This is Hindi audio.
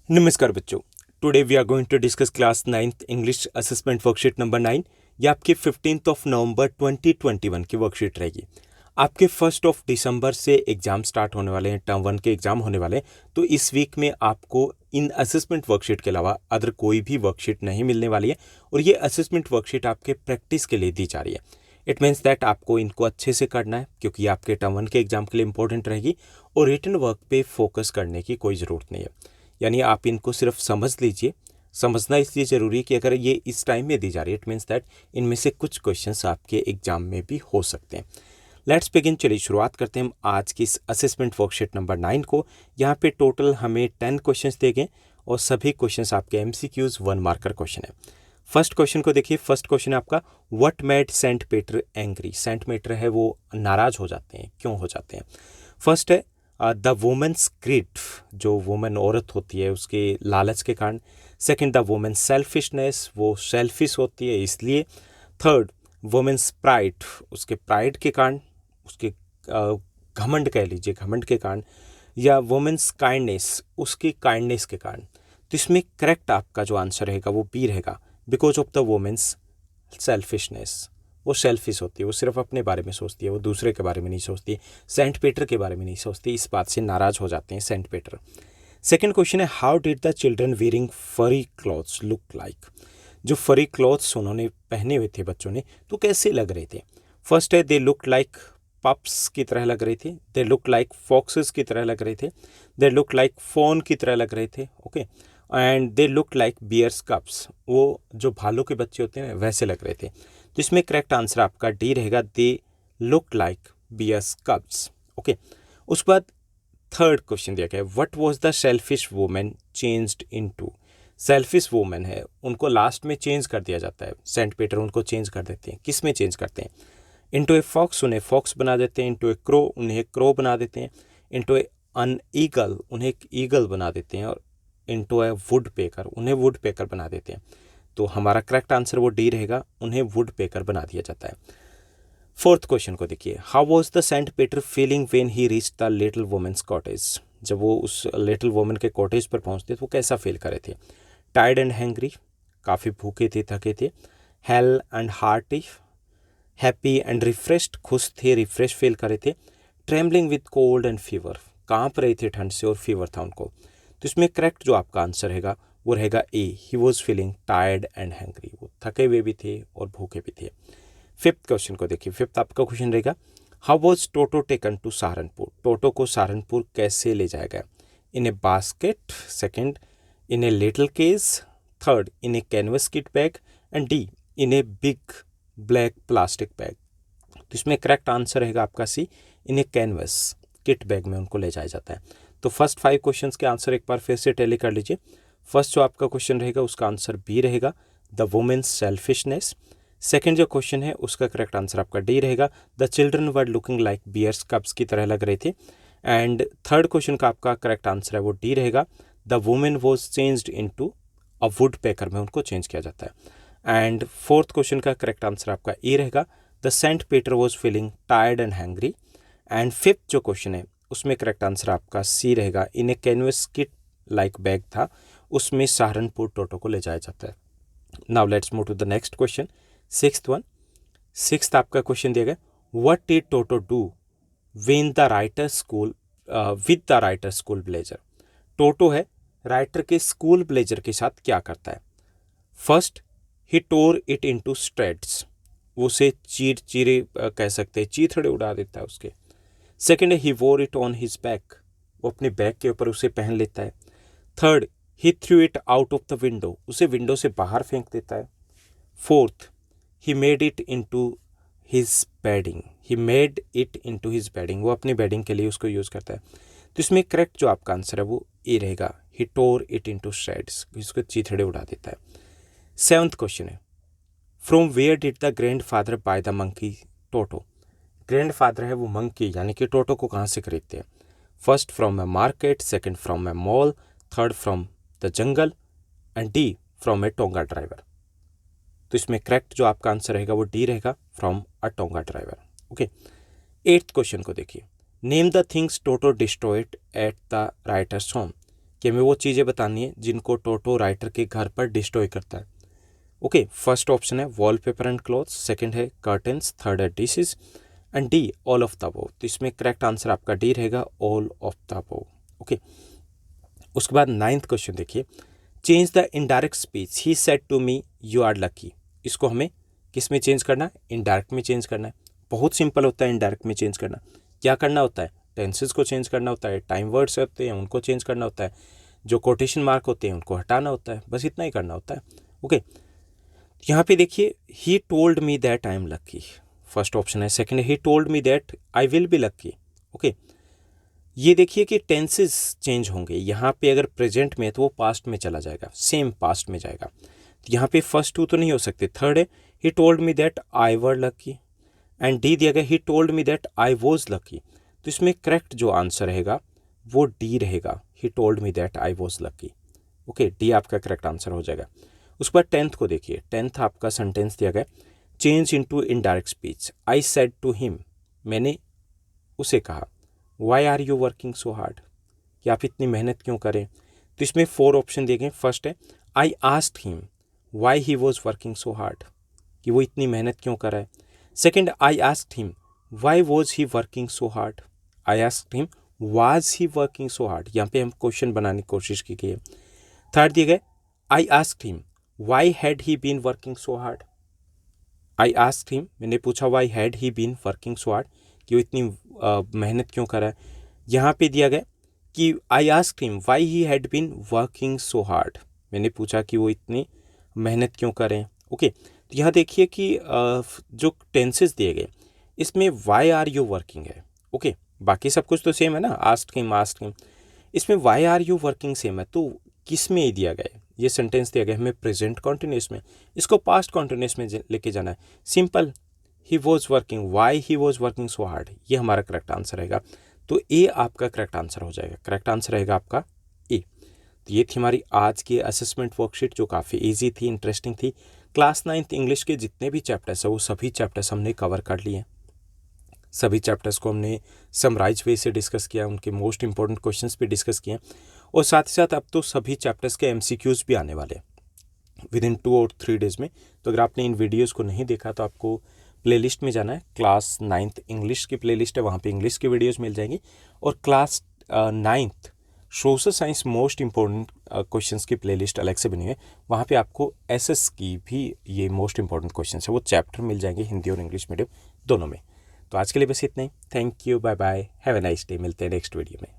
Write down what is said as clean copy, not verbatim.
नमस्कार बच्चों। Today we are going to discuss class 9th English assessment worksheet number 9। ये आपके 15 नवंबर 2021 की वर्कशीट रहेगी। आपके 1 दिसंबर से एग्जाम स्टार्ट होने वाले हैं, टर्म 1 के एग्जाम होने वाले हैं। तो इस वीक में आपको इन असेसमेंट वर्कशीट के अलावा अदर कोई भी वर्कशीट नहीं मिलने वाली है। और ये असेसमेंट वर्कशीट आपके प्रैक्टिस के लिए दी जा रही है। इट मीन्स दैट आपको इनको अच्छे से करना है, क्योंकि ये आपके टर्म 1 के एग्जाम के लिए इंपॉर्टेंट रहेगी। और रिटन वर्क पे फोकस करने की कोई ज़रूरत नहीं है। यानी आप इनको सिर्फ समझ लीजिए। समझना इसलिए ज़रूरी है कि अगर ये इस टाइम में दी जा रही है, इट मीन्स दैट इनमें से कुछ क्वेश्चंस आपके एग्जाम में भी हो सकते हैं। Let's begin. चलिए शुरुआत करते हैं हम आज की इस असेसमेंट वर्कशीट नंबर 9 को। यहाँ पे टोटल हमें 10 क्वेश्चंस दिए गए और सभी क्वेश्चंस आपके MCQs 1 मार्कर क्वेश्चन है। फर्स्ट क्वेश्चन को देखिए। फर्स्ट क्वेश्चन है आपका, what made Saint Peter angry. Saint Peter है वो नाराज हो जाते हैं, क्यों हो जाते हैं। फर्स्ट है द वुमेन्स ग्रीड, जो वुमेन औरत होती है उसके लालच के कारण। सेकंड, द वुमेन सेल्फिशनेस, वो सेल्फिश होती है इसलिए। थर्ड, वुमेन्स प्राइड, उसके प्राइड के कारण, उसके घमंड कह लीजिए, घमंड के कारण। या वुमेन्स काइंडनेस, उसकी काइंडनेस के कारण। तो इसमें करेक्ट आपका जो आंसर रहेगा वो बी रहेगा, because of the women's selfishness. वो सेल्फिश होती है, वो सिर्फ अपने बारे में सोचती है, वो दूसरे के बारे में नहीं सोचती, सेंट पीटर के बारे में नहीं सोचती। इस बात से नाराज हो जाते हैं सेंट पीटर। सेकेंड क्वेश्चन है, how did the children wearing फरी क्लॉथ्स लुक लाइक। जो फरी क्लॉथ्स उन्होंने पहने हुए थे बच्चों ने, तो कैसे लग रहे थे। फर्स्ट है, दे लुक लाइक पप्स की तरह लग रहे थे। दे लुक लाइक फॉक्सेस की तरह लग रहे थे। दे लुक लाइक फोन की तरह लग रहे थे। Okay, and they look like bears cubs, वो जो भालू के बच्चे होते हैं वैसे लग रहे थे। तो इसमें करेक्ट आंसर आपका डी रहेगा, they look like bears cubs. Okay, उसके बाद थर्ड क्वेश्चन दिया गया है, what was the selfish women changed into. Selfish women है, उनको लास्ट में चेंज कर दिया जाता है। सेंट पीटर उनको चेंज कर देते हैं। किस में चेंज करते हैं। इनटू ए फॉक्स, उन्हें फॉक्स बना देते हैं। इनटू ए क्रो, उन्हें क्रो बना देते हैं। इनटू ए अन ईगल, उन्हें एक ईगल बना देते हैं। और इनटू ए वुड पेकर, उन्हें वुड पेकर बना देते हैं। तो हमारा करेक्ट आंसर वो डी रहेगा, उन्हें वुड पेकर बना दिया जाता है। फोर्थ क्वेश्चन को देखिए, how was the Saint Peter feeling when he reach the little women's cottage. जब वो उस लिटिल वुमेन के कॉटेज पर पहुंचते तो वो कैसा फील करे थे। टायर्ड एंड हैंग्री, काफ़ी भूखे थे, थके थे। Hello and hearty, happy and refreshed, खुश थे, रिफ्रेश फील करे थे। Trembling with cold and fever, कांप रहे थे ठंड से और फीवर था उनको। तो इसमें करेक्ट जो आपका आंसर रहेगा वो रहेगा A, he was feeling tired and hungry, वो थके हुए भी थे और भूखे भी थे। फिफ्थ क्वेश्चन को देखिए। फिफ्थ आपका क्वेश्चन रहेगा, how was Toto taken to Saharanpur. Toto को सहारनपुर कैसे ले जाया गया। In a basket, second in a little case, third in a canvas kit bag, and D in a big black plastic bag. तो इसमें करेक्ट आंसर रहेगा आपका C, in a canvas kit bag में उनको ले जाया जाता है। तो फर्स्ट 5 क्वेश्चंस के आंसर एक बार फिर से टैली कर लीजिए। फर्स्ट जो आपका क्वेश्चन रहेगा उसका आंसर बी रहेगा, द वुमेन्स सेल्फिशनेस। सेकेंड जो क्वेश्चन है उसका करेक्ट आंसर आपका डी रहेगा, the children were looking like bears cubs की तरह लग रहे थे। एंड थर्ड क्वेश्चन का आपका करेक्ट आंसर है वो डी रहेगा, the women was changed into a woodpecker में उनको चेंज किया जाता है। एंड फोर्थ क्वेश्चन का करेक्ट आंसर आपका ए रहेगा, the Saint Peter was feeling tired and hungry. And fifth जो क्वेश्चन है उसमें करेक्ट आंसर आपका सी रहेगा, in a canvas kit like bag था, उसमें सहारनपुर टोटो को ले जाया जाता है। Now let's move to the next question, sixth one. Sixth आपका क्वेश्चन दिया गया, what did Toto do with the writer school blazer. Toto है, राइटर के स्कूल ब्लेजर के साथ क्या करता है। First, he tore it into shreds, वो उसे चीरे कह सकते हैं, चीथड़े उड़ा देता है उसके। सेकेंड, ही वोर इट ऑन हिज बैक, वो अपने बैक के ऊपर उसे पहन लेता है। Third, he threw it out of the window, उसे विंडो से बाहर फेंक देता है। Fourth, he made it into his bedding, he made it into his bedding, वो अपनी बेडिंग के लिए उसको यूज़ करता है। तो इसमें करेक्ट जो आपका आंसर है वो ए रहेगा, he tore it into shreds, इसको चीथड़े उड़ा देता है। सेवंथ क्वेश्चन है, from where did the grandfather buy the monkey Toto. Grandfather है वो मंकी यानी कि टोटो को कहाँ से खरीदते हैं। First from A market, second from A mall, third from the jungle, and D from A tonga driver. तो इसमें करेक्ट जो आपका आंसर रहेगा वो डी रहेगा, from a tonga driver. Okay, eighth question को देखिए, name the things toto destroyed at the writers home. कि हमें वो चीज़ें बतानी है जिनको टोटो राइटर के घर पर डिस्ट्रॉय करता है। ओके, फर्स्ट ऑप्शन है वॉलपेपर एंड क्लॉथ्स, सेकंड है कर्टन्स, थर्ड है dishes and D all of the above. तो इसमें करेक्ट आंसर आपका डी रहेगा, all of the above. Okay, उसके बाद 9th क्वेश्चन देखिए, change the indirect speech he said to me you are lucky. इसको हमें किस में चेंज करना है? इनडायरेक्ट में चेंज करना है। बहुत सिंपल होता है इनडायरेक्ट में चेंज करना। क्या करना होता है? टेंसेस को चेंज करना होता है, टाइम वर्ड्स होते हैं उनको चेंज करना होता है, जो कोटेशन मार्क होते हैं उनको हटाना होता है, बस इतना ही करना होता है। ओके, यहाँ पे देखिए, he told me that I am lucky, first option है। सेकंड है he told me that I will be lucky. Okay, ये देखिए कि टेंसेस चेंज होंगे। यहाँ पे अगर प्रेजेंट में है तो वो पास्ट में चला जाएगा, सेम पास्ट में जाएगा। तो यहाँ पे फर्स्ट टू तो नहीं हो सकते। थर्ड है he told me that I were lucky and D दिया गया he told me that I was lucky. तो इसमें करेक्ट जो आंसर रहेगा वो डी रहेगा, he told me that I was lucky. Okay, D आपका करेक्ट आंसर हो जाएगा। उसके बाद 10th को देखिए, 10th आपका सेंटेंस दिया गया, change into indirect speech. I said to him, मैंने उसे कहा, why are you working so hard, कि आप इतनी मेहनत क्यों करें। तो इसमें 4 ऑप्शन दिए गए। फर्स्ट है आई asked him why he was working so hard, कि वो इतनी मेहनत क्यों कर रहा है। Second, I asked him why was he working so hard. I asked him was he working so hard, यहाँ पे हम क्वेश्चन बनाने की कोशिश की गई है। थर्ड दिए गए, I asked him why had he been working so hard. I asked him, मैंने पूछा why had he been working so hard, कि वो इतनी मेहनत क्यों कर रहा है। यहाँ पे दिया गया कि I asked him why he had been working so hard, मैंने पूछा कि वो इतनी मेहनत क्यों कर रहे हैं। ओके, तो यहाँ देखिए कि जो टेंसेस दिए गए इसमें वाई आर यू वर्किंग है। ओके, बाकी सब कुछ तो सेम है ना, आस्क्ड हिम। इसमें why are you working same है, तो किस में ही दिया गया है? ये सेंटेंस दिया गया हमें प्रेजेंट कॉन्टिन्यूस में, इसको पास्ट कॉन्टिन्यूस में लेके जाना है। Simple, he was working, why he was working so hard, ये हमारा करेक्ट आंसर रहेगा। तो ए आपका करेक्ट आंसर हो जाएगा, करेक्ट आंसर रहेगा आपका ए। तो ये थी हमारी आज की असेसमेंट वर्कशीट, जो काफ़ी इजी थी, इंटरेस्टिंग थी। क्लास 9th इंग्लिश के जितने भी चैप्टर्स हैं वो सभी चैप्टर्स हमने कवर कर लिए हैं। सभी चैप्टर्स को हमने समराइज वे से डिस्कस किया, उनके मोस्ट इंपॉर्टेंट क्वेश्चंस भी डिस्कस किए, और साथ ही साथ अब तो सभी चैप्टर्स के MCQs भी आने वाले हैं विद इन 2 और 3 डेज़ में। तो अगर आपने इन वीडियोज़ को नहीं देखा तो आपको प्लेलिस्ट में जाना है, क्लास 9th इंग्लिश की प्लेलिस्ट है, वहाँ पे इंग्लिश की वीडियोस मिल जाएंगी। और class 9th social science most important questions की प्लेलिस्ट अलग से बनी है, वहाँ पे आपको SS की भी ये मोस्ट इंपॉर्टेंट क्वेश्चंस है वो चैप्टर मिल जाएंगे, हिंदी और इंग्लिश मीडियम दोनों में। तो आज के लिए बस इतना ही। Thank you, bye bye, have a nice day. मिलते हैं नेक्स्ट वीडियो में।